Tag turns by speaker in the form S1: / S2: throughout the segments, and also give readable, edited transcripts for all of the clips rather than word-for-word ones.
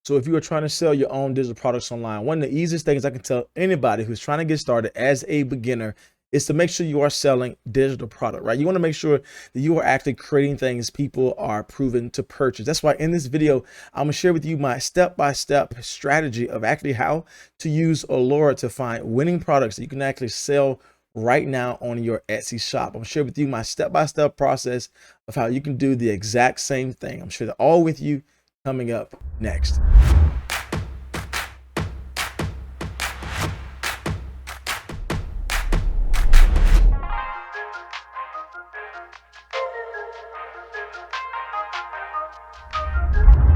S1: So if you are trying to sell your own digital products online, one of the easiest things I can tell anybody who's trying to get started as a beginner is to make sure you are selling digital product, right? You want to make sure that you are actually creating things people are proven to purchase. That's why in this video, I'm gonna share with you my step-by-step strategy of actually how to use Allura to find winning products that you can actually sell right now on your Etsy shop. I'm gonna share with you my step-by-step process of how you can do the exact same thing. I'm sure that all with you coming up next.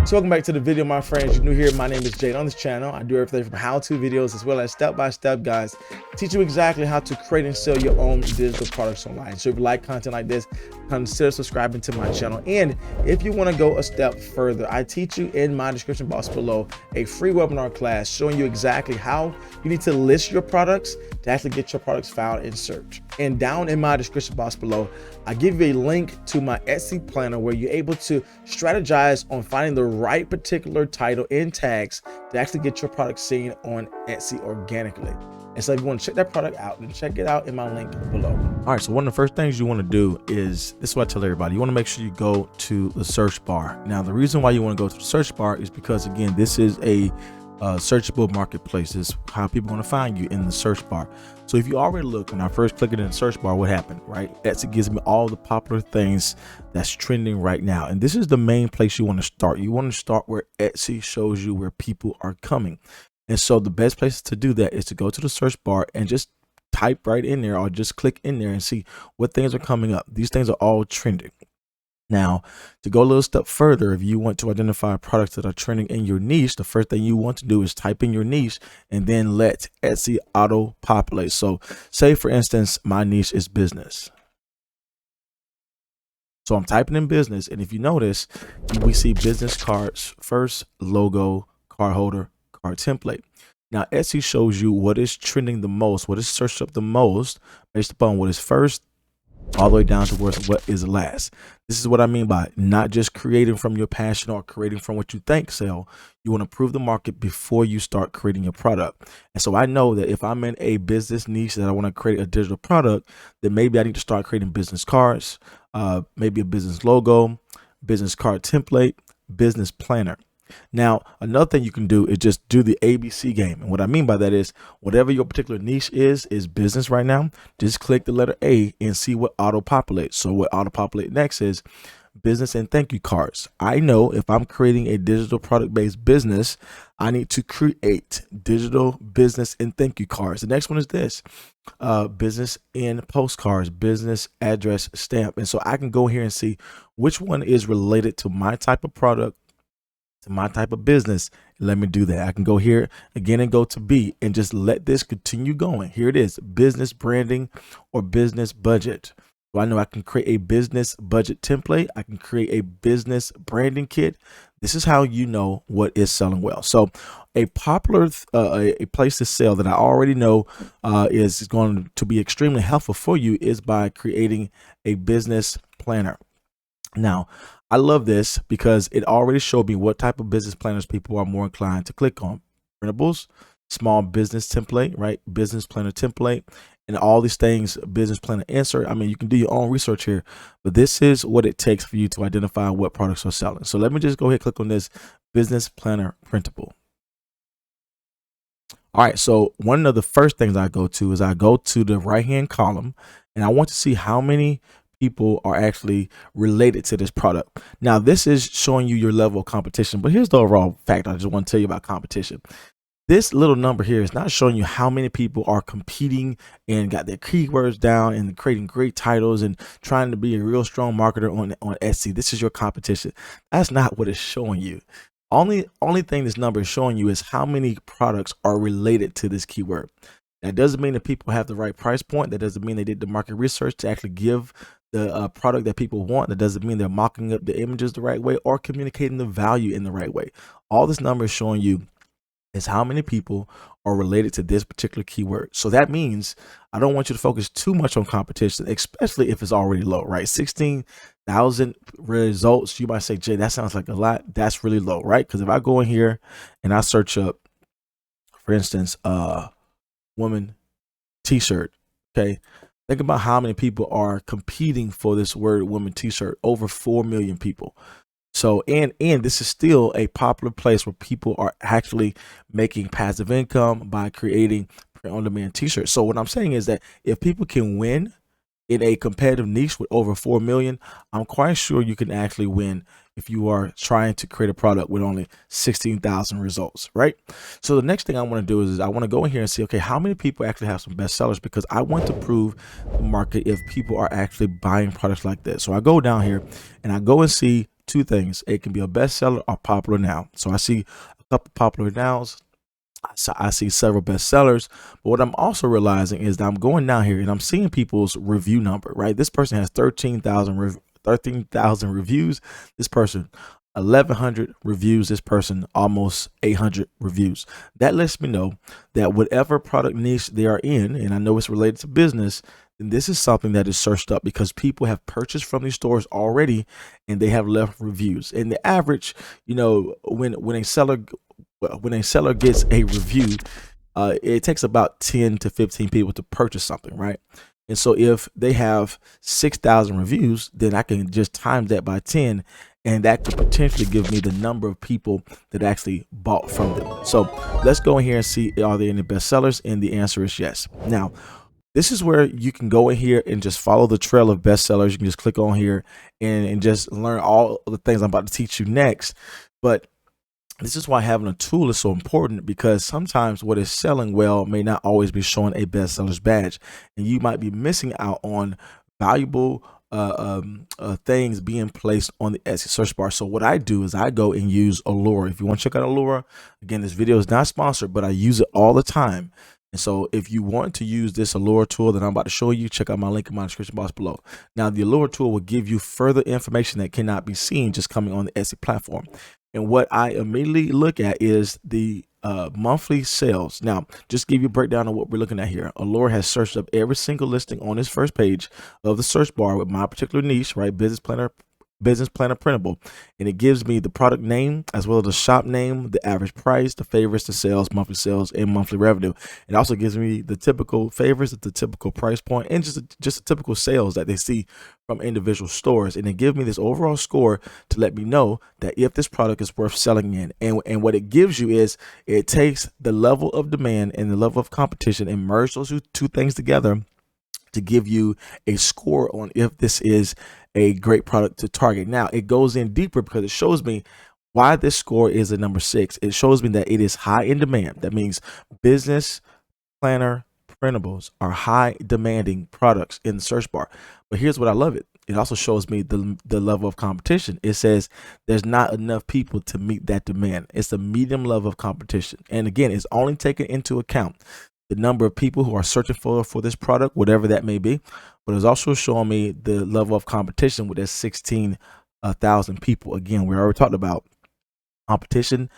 S1: So welcome back to the video, my friends. You're new here, my name is Jade. On this channel, I do everything from how-to videos as well as step-by-step guides, teach you exactly how to create and sell your own digital products online. So if you like content like this, consider subscribing to my channel. And if you want to go a step further, I teach you in my description box below a free webinar class showing you exactly how you need to list your products to actually get your products found in search. And down in my description box below, I give you a link to my Etsy planner where you're able to strategize on finding the right particular title and tags to actually get your product seen on Etsy organically. And so if you want to check that product out, then check it out in my link below. All right, so one of the first things you want to do is, this is what I tell everybody, you want to make sure you go to the search bar. Now, the reason why you want to go to the search bar is because, again, this is a searchable marketplace. This is how people are going to find you in the search bar. So if you already look, when I first click it in the search bar, what happened, right? Etsy gives me all the popular things that's trending right now. And this is the main place you want to start. You want to start where Etsy shows you where people are coming. And so the best place to do that is to go to the search bar and just type right in there, or just click in there and see what things are coming up. These things are all trending. Now, to go a little step further, if you want to identify products that are trending in your niche, the first thing you want to do is type in your niche and then let Etsy auto populate. So say, for instance, my niche is business. So I'm typing in business, and if you notice, we see business cards first, logo, card holder, card template. Now, Etsy shows you what is trending the most, what is searched up the most based upon what is first, all the way down to what is last. This is what I mean by not just creating from your passion or creating from what you think sell. You want to prove the market before you start creating your product. And so I know that if I'm in a business niche that I want to create a digital product, then maybe I need to start creating business cards, maybe a business logo, business card template, business planner. Now, another thing you can do is just do the ABC game. And what I mean by that is, whatever your particular niche is business right now, just click the letter A and see what auto populates. So what auto populate next is business and thank you cards. I know if I'm creating a digital product based business, I need to create digital business and thank you cards. The next one is this, business and postcards, business address stamp. And so I can go here and see which one is related to my type of product, to my type of business. Let me do that. I can go here again and go to B and just let this continue going. Here it is, business branding or business budget. So I know I can create a business budget template. I can create a business branding kit. This is how you know what is selling well. So a popular a place to sell that I already know is going to be extremely helpful for you is by creating a business planner. Now, I love this because it already showed me what type of business planners people are more inclined to click on. Printables, small business template, right? Business planner template, and all these things, business planner insert. I mean, you can do your own research here, but this is what it takes for you to identify what products are selling. So let me just go ahead and click on this business planner printable. All right, so one of the first things I go to is I go to the right-hand column, and I want to see how many people are actually related to this product. Now, this is showing you your level of competition, but here's the overall fact I just want to tell you about competition. This little number here is not showing you how many people are competing and got their keywords down and creating great titles and trying to be a real strong marketer on Etsy. This is your competition. That's not what it's showing you. Only thing this number is showing you is how many products are related to this keyword. That doesn't mean that people have the right price point. That doesn't mean they did the market research to actually give the product that people want. That doesn't mean they're mocking up the images the right way or communicating the value in the right way. All this number is showing you is how many people are related to this particular keyword. So that means I don't want you to focus too much on competition, especially if it's already low, right? 16,000 results. You might say, Jay, that sounds like a lot. That's really low, right? Because if I go in here and I search up, for instance, woman t-shirt, okay? Think about how many people are competing for this word woman t-shirt. Over 4 million people. So, and this is still a popular place where people are actually making passive income by creating print-on-demand t-shirts. So what I'm saying is that if people can win in a competitive niche with over 4 million, I'm quite sure you can actually win if you are trying to create a product with only 16,000 results, right? So the next thing I want to do is I want to go in here and see, okay, how many people actually have some bestsellers, because I want to prove the market if people are actually buying products like this. So I go down here and I go and see two things. It can be a bestseller or popular now. So I see a couple popular nows. I see several bestsellers, but what I'm also realizing is that I'm going down here and I'm seeing people's review number, right? This person has 13,000 reviews. This person 1,100 reviews. This person almost 800 reviews. That lets me know that whatever product niche they are in, and I know it's related to business, then this is something that is searched up because people have purchased from these stores already and they have left reviews. And the average, you know, when a seller gets a review, it takes about 10 to 15 people to purchase something, right? And so if they have 6,000 reviews, then I can just times that by 10, and that could potentially give me the number of people that actually bought from them. So let's go in here and see, are there any bestsellers? And the answer is yes. Now, this is where you can go in here and just follow the trail of bestsellers. You can just click on here and just learn all the things I'm about to teach you next. But this is why having a tool is so important, because sometimes what is selling well may not always be showing a bestseller's badge, and you might be missing out on valuable things being placed on the Etsy search bar. So what I do is I go and use Allura. If you want to check out Allura, again, this video is not sponsored, but I use it all the time. And so if you want to use this Allura tool that I'm about to show you, check out my link in my description box below. Now, the Allura tool will give you further information that cannot be seen just coming on the Etsy platform. And what I immediately look at is the monthly sales. Now, just give you a breakdown of what we're looking at here. Allura has searched up every single listing on this first page of the search bar with my particular niche, right? Business planner printable, and it gives me the product name as well as the shop name, the average price, the favorites, the sales, monthly sales, and monthly revenue. It also gives me the typical favorites at the typical price point, and just the typical sales that they see from individual stores. And it gives me this overall score to let me know that if this product is worth selling in. And what it gives you is it takes the level of demand and the level of competition and merge those two things together to give you a score on if this is a great product to target. Now, it goes in deeper because it shows me why this score is a number 6. It shows me that it is high in demand. That means business planner printables are high demanding products in the search bar. But here's what I love it. It also shows me the level of competition. It says there's not enough people to meet that demand. It's a medium level of competition. And again, it's only taken into account the number of people who are searching for this product, whatever that may be. But it's also showing me the level of competition with that 16,000 people. Again, we already talked about competition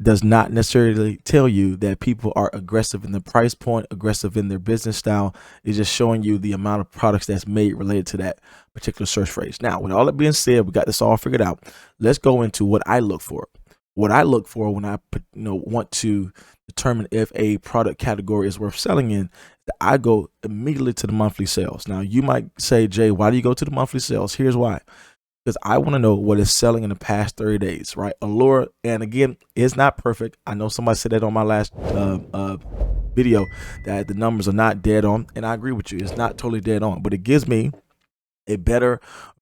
S1: does not necessarily tell you that people are aggressive in the price point, aggressive in their business style. It's just showing you the amount of products that's made related to that particular search phrase. Now, with all that being said, we got this all figured out. Let's go into what I look for. What I look for when I want to determine if a product category is worth selling in, I go immediately to the monthly sales. Now, you might say, Jay, why do you go to the monthly sales? Here's why. Because I want to know what is selling in the past 30 days, right? Allura, and again, it's not perfect. I know somebody said that on my last video that the numbers are not dead on, and I agree with you. It's not totally dead on, but it gives me a better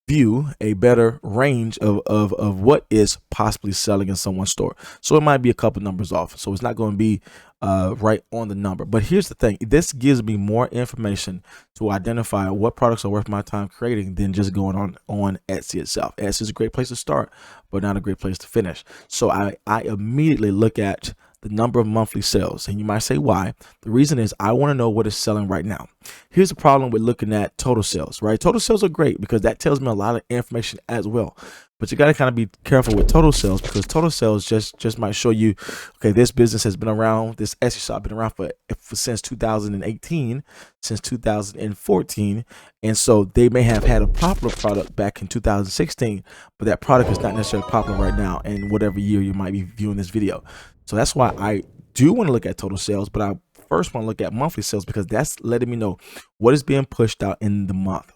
S1: view, a better range of what is possibly selling in someone's store. So it might be a couple numbers off. So it's not going to be right on the number. But here's the thing. This gives me more information to identify what products are worth my time creating than just going on Etsy itself. Etsy is a great place to start, but not a great place to finish. So I immediately look at the number of monthly sales. And you might say, why? The reason is I want to know what is selling right now. Here's the problem with looking at total sales, right? Total sales are great because that tells me a lot of information as well. But you got to kind of be careful with total sales, because total sales just might show you, okay, this business has been around, this Etsy shop been around for since 2018, since 2014, and so they may have had a popular product back in 2016, but that product is not necessarily popular right now in whatever year you might be viewing this video. So that's why I do want to look at total sales, but I first want to look at monthly sales, because that's letting me know what is being pushed out in the month.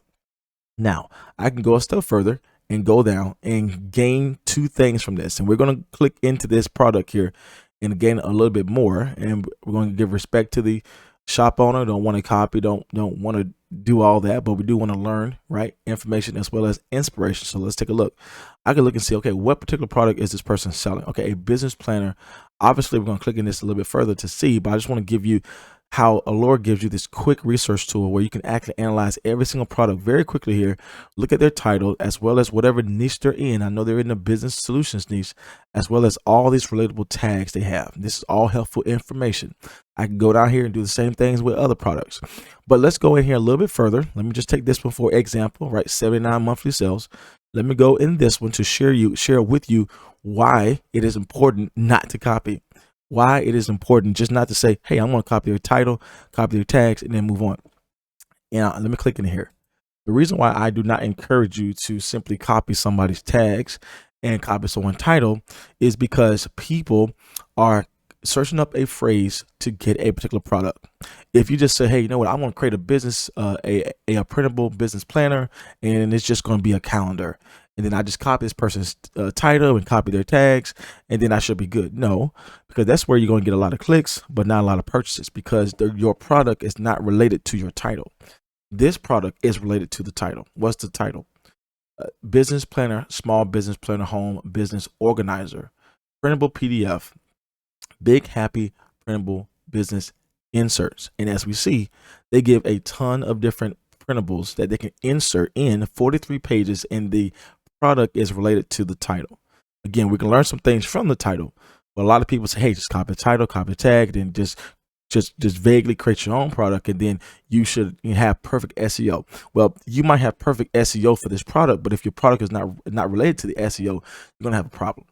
S1: Now, I can go a step further and go down and gain two things from this. And we're going to click into this product here and gain a little bit more. And we're going to give respect to the shop owner. Don't want to copy, don't want to do all that, but we do want to learn, right? Information as well as inspiration. So let's take a look. I can look and see, okay, what particular product is this person selling? Okay, a business planner. Obviously, we're going to click in this a little bit further to see, but I just want to give you how Allure gives you this quick research tool where you can actually analyze every single product very quickly here, look at their title, as well as whatever niche they're in. I know they're in the business solutions niche, as well as all these relatable tags they have. This is all helpful information. I can go down here and do the same things with other products. But let's go in here a little bit further. Let me just take this one for example, right? 79 monthly sales. Let me go in this one to share with you why it is important not to copy. Why it is important just not to say, hey, I'm going to copy their title, copy their tags, and then move on. And let me click in here. The reason why I do not encourage you to simply copy somebody's tags and copy someone's title is because people are searching up a phrase to get a particular product. If you just say, hey, you know what, I want to create a business, a printable business planner, and it's just going to be a calendar, and then I just copy this person's title and copy their tags, and then I should be good. No, because that's where you're going to get a lot of clicks, but not a lot of purchases, because your product is not related to your title. This product is related to the title. What's the title? Business planner, small business planner, home business organizer, printable PDF, big happy printable business inserts. And as we see, they give a ton of different printables that they can insert in 43 pages, and the product is related to the title. Again, we can learn some things from the title, but a lot of people say, hey, just copy the title, copy the tag, then just vaguely create your own product, and then you should have perfect SEO. Well, you might have perfect SEO for this product, but if your product is not related to the SEO, you're gonna have a problem.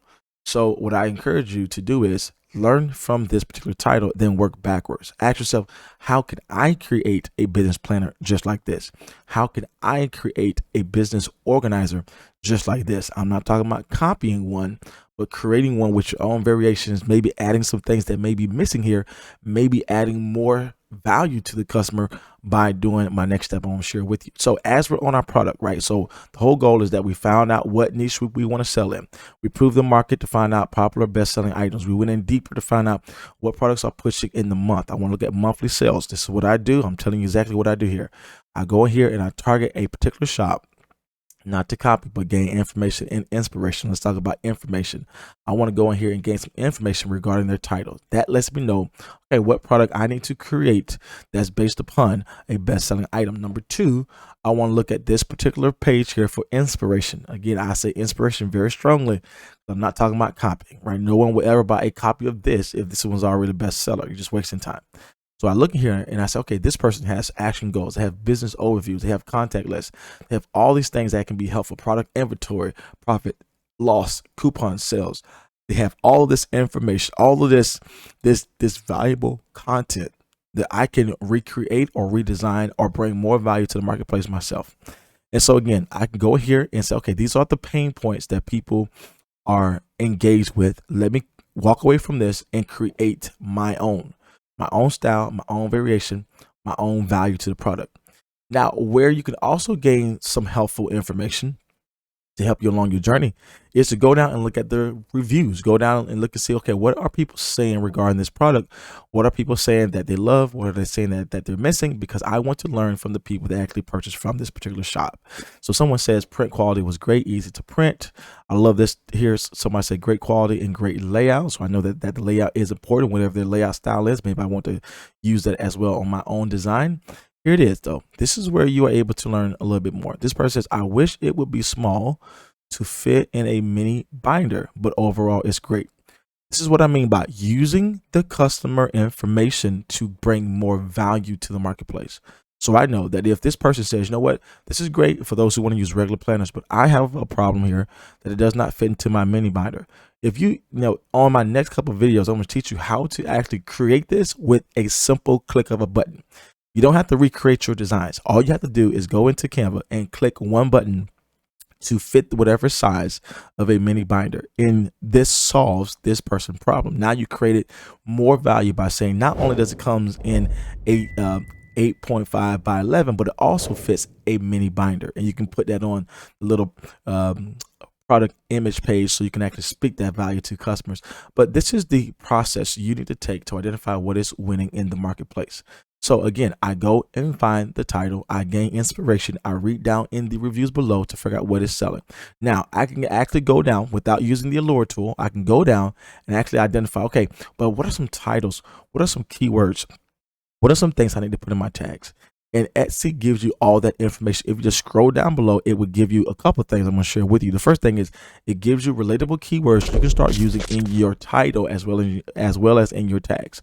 S1: So what I encourage you to do is learn from this particular title, then work backwards. Ask yourself, how can I create a business planner just like this? How can I create a business organizer just like this? I'm not talking about copying one, but creating one with your own variations, maybe adding some things that may be missing here, maybe adding more value to the customer by doing my next step I want to share with you. So as we're on our product, right? So the whole goal is that we found out what niche we want to sell in. We proved the market to find out popular best-selling items. We went in deeper to find out what products are pushing in the month. I want to look at monthly sales. This is what I do. I'm telling you exactly what I do here. I go in here and I target a particular shop, not to copy, but gain information and inspiration. Let's talk about information. I want to go in here and gain some information regarding their title. That lets me know, okay, what product I need to create that's based upon a best-selling item. Number two, I want to look at this particular page here for inspiration. Again, I say inspiration very strongly. I'm not talking about copying, right? No one will ever buy a copy of this if this one's already a bestseller. You're just wasting time. So I look in here and I say, okay, this person has action goals. They have business overviews. They have contact lists. They have all these things that can be helpful. Product inventory, profit, loss, coupon sales. They have all of this information, all of this valuable content that I can recreate or redesign or bring more value to the marketplace myself. And so again, I can go here and say, okay, these are the pain points that people are engaged with. Let me walk away from this and create my own style, my own variation, my own value to the product. Now, where you can also gain some helpful information to help you along your journey is to go down and look at the reviews. Go down and look and see, okay, what are people saying regarding this product? What are people saying that they love? What are they saying that they're missing? Because I want to learn from the people that actually purchased from this particular shop. So someone says print quality was great, easy to print. I love this. Here's somebody said great quality and great layout. So I know that the layout is important, whatever their layout style is. Maybe I want to use that as well on my own design. Here it is, though. This is where you are able to learn a little bit more. This person says, I wish it would be small to fit in a mini binder, but overall it's great. This is what I mean by using the customer information to bring more value to the marketplace. So I know that if this person says, you know what, this is great for those who want to use regular planners, but I have a problem here that it does not fit into my mini binder. If you know, on my next couple of videos, I'm going to teach you how to actually create this with a simple click of a button. You don't have to recreate your designs. All you have to do is go into Canva and click one button to fit whatever size of a mini binder. And this solves this person's problem. Now you created more value by saying not only does it come in a 8.5 by 11, but it also fits a mini binder. And you can put that on the little product image page so you can actually speak that value to customers. But this is the process you need to take to identify what is winning in the marketplace. So again, I go and find the title, I gain inspiration, I read down in the reviews below to figure out what is selling. Now I can actually go down without using the Allure tool. I can go down and actually identify, okay, but what are some titles? What are some keywords? What are some things I need to put in my tags? And Etsy gives you all that information. If you just scroll down below, it would give you a couple of things I'm going to share with you. The first thing is it gives you relatable keywords you can start using in your title as well as in your tags.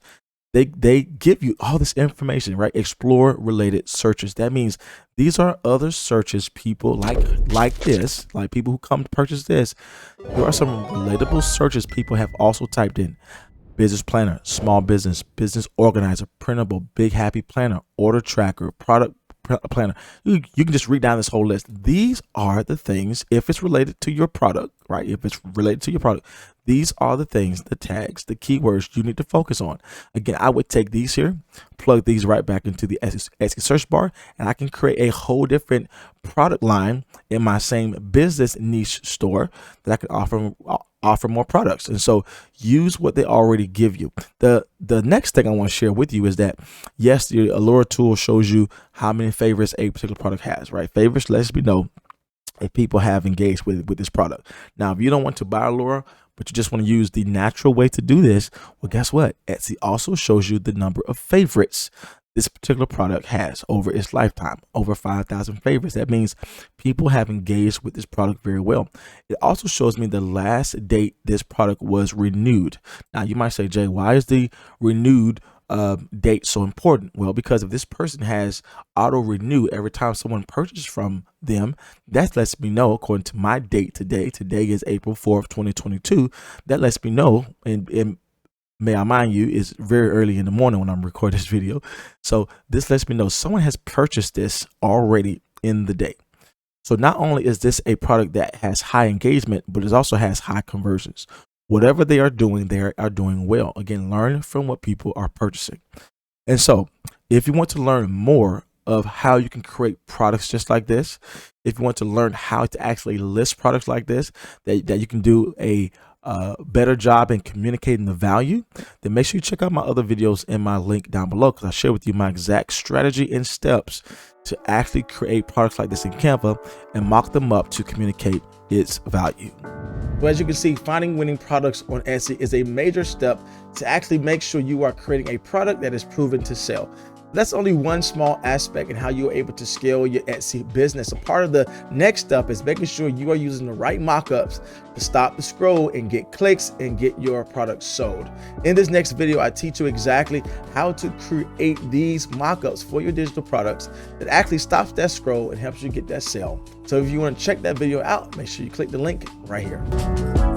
S1: They give you all this information, right? Explore related searches. That means these are other searches people like this, like people who come to purchase this. There are some relatable searches people have also typed in. Business planner, small business, business organizer, printable, big happy planner, order tracker, product planner. You can just read down this whole list. These are the things, if it's related to your product, right? If it's related to your product, these are the things, the tags, the keywords you need to focus on. Again, I would take these here, plug these right back into the Etsy search bar, and I can create a whole different product line in my same business niche store that I can offer more products. And so use what they already give you. The next thing I want to share with you is that yes, the Allure tool shows you how many favorites a particular product has, right? Favorites lets me know if people have engaged with this product. Now, if you don't want to buy Allure, but you just want to use the natural way to do this, well, guess what? Etsy also shows you the number of favorites this particular product has over its lifetime, over 5,000 favorites. That means people have engaged with this product very well. It also shows me the last date this product was renewed. Now, you might say, Jay, why is the renewed date so important? Well, because if this person has auto renew every time someone purchases from them, that lets me know, according to my date today is April 4th, 2022, that lets me know, and may I mind you, it's very early in the morning when I'm recording this video. So this lets me know someone has purchased this already in the day. So not only is this a product that has high engagement, but it also has high conversions. Whatever they are doing well. Again, learn from what people are purchasing. And so if you want to learn more of how you can create products just like this, if you want to learn how to actually list products like this, that you can do a better job in communicating the value, then make sure you check out my other videos in my link down below, because I share with you my exact strategy and steps to actually create products like this in Canva and mock them up to communicate its value. So as you can see, finding winning products on Etsy is a major step to actually make sure you are creating a product that is proven to sell. That's only one small aspect in how you're able to scale your Etsy business. A part of the next step is making sure you are using the right mockups to stop the scroll and get clicks and get your product sold. In this next video, I teach you exactly how to create these mockups for your digital products that actually stops that scroll and helps you get that sale. So if you want to check that video out, make sure you click the link right here.